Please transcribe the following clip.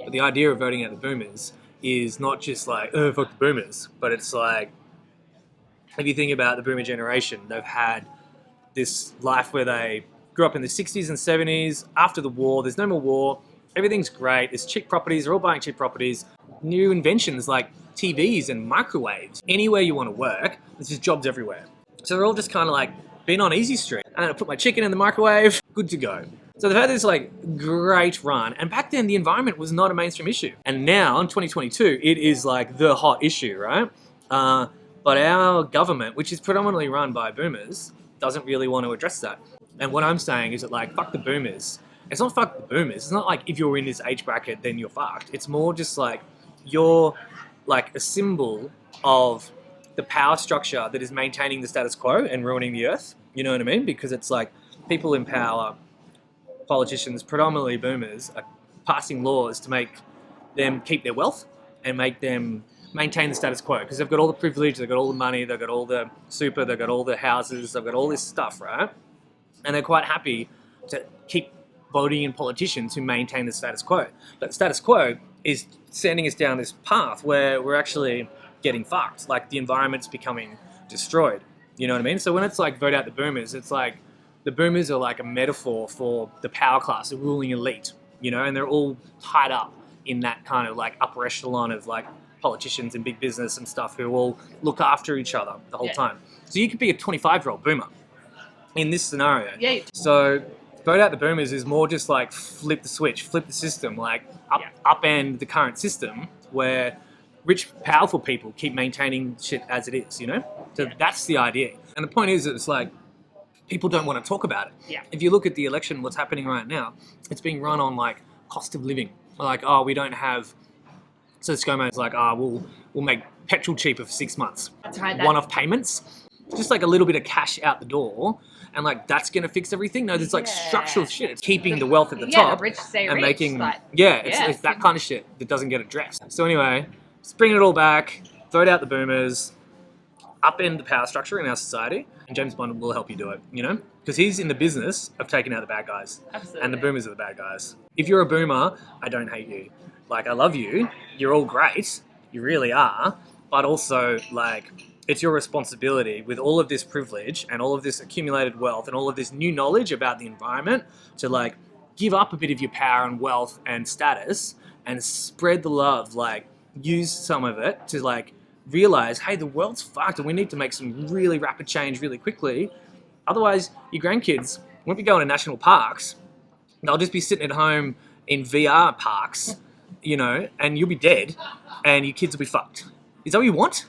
But the idea of voting out the boomers is not just like, oh, fuck the boomers, but it's like, if you think about the boomer generation, they've had this life where they grew up in the 60s and 70s. After the war, there's no more war. Everything's great. There's cheap properties. They're all buying cheap properties. New inventions like TVs and microwaves. Anywhere you want to work, there's just jobs everywhere. So they're all just kind of like been on easy street. I'm going to put my chicken in the microwave. Good to go. So they've had this like great run. And back then the environment was not a mainstream issue. And now in 2022, it is like the hot issue, right? But our government, which is predominantly run by boomers, doesn't really want to address that. And what I'm saying is that like, fuck the boomers. It's not fuck the boomers. It's not like if you're in this age bracket, then you're fucked. It's more just like you're like a symbol of the power structure that is maintaining the status quo and ruining the earth. You know what I mean? Because it's like people in power, politicians, predominantly boomers, are passing laws to make them keep their wealth and make them maintain the status quo because they've got all the privilege, they've got all the money, they've got all the super, they've got all the houses, they've got all this stuff, right? And they're quite happy to keep voting in politicians who maintain the status quo. But the status quo is sending us down this path where we're actually getting fucked. Like the environment's becoming destroyed. You know what I mean? So when it's like vote out the boomers, it's like the boomers are like a metaphor for the power class, the ruling elite, you know, and they're all tied up in that kind of like upper echelon of like politicians and big business and stuff who all look after each other the whole time. So you could be a 25-year-old boomer in this scenario. Yeah. So vote out the boomers is more just like flip the switch, flip the system, like upend the current system where rich, powerful people keep maintaining shit as it is, you know? So that's the idea. And the point is that it's like people don't want to talk about it. Yeah. If you look at the election, what's happening right now, it's being run on like cost of living. Like, oh, we don't have... So ScoMo's like, we'll make petrol cheaper for 6 months. That's right. One-off payments. Just like a little bit of cash out the door. And like, that's going to fix everything? No, there's like structural shit. It's keeping the wealth at the top. The rich stay and rich. Making, Like, it's that kind of shit that doesn't get addressed. So anyway, let's bring it all back. Throw out the boomers. Upend the power structure in our society. And James Bond will help you do it, you know? Because he's in the business of taking out the bad guys. Absolutely. And the boomers are the bad guys. If you're a boomer, I don't hate you. Like, I love you. You're all great. You really are. But also, like, it's your responsibility with all of this privilege and all of this accumulated wealth and all of this new knowledge about the environment to, like, give up a bit of your power and wealth and status and spread the love. Like, use some of it to, like, realize, hey, the world's fucked and we need to make some really rapid change really quickly. Otherwise, your grandkids won't be going to national parks. They'll just be sitting at home in VR parks. You know, and you'll be dead, and your kids will be fucked. Is that what you want?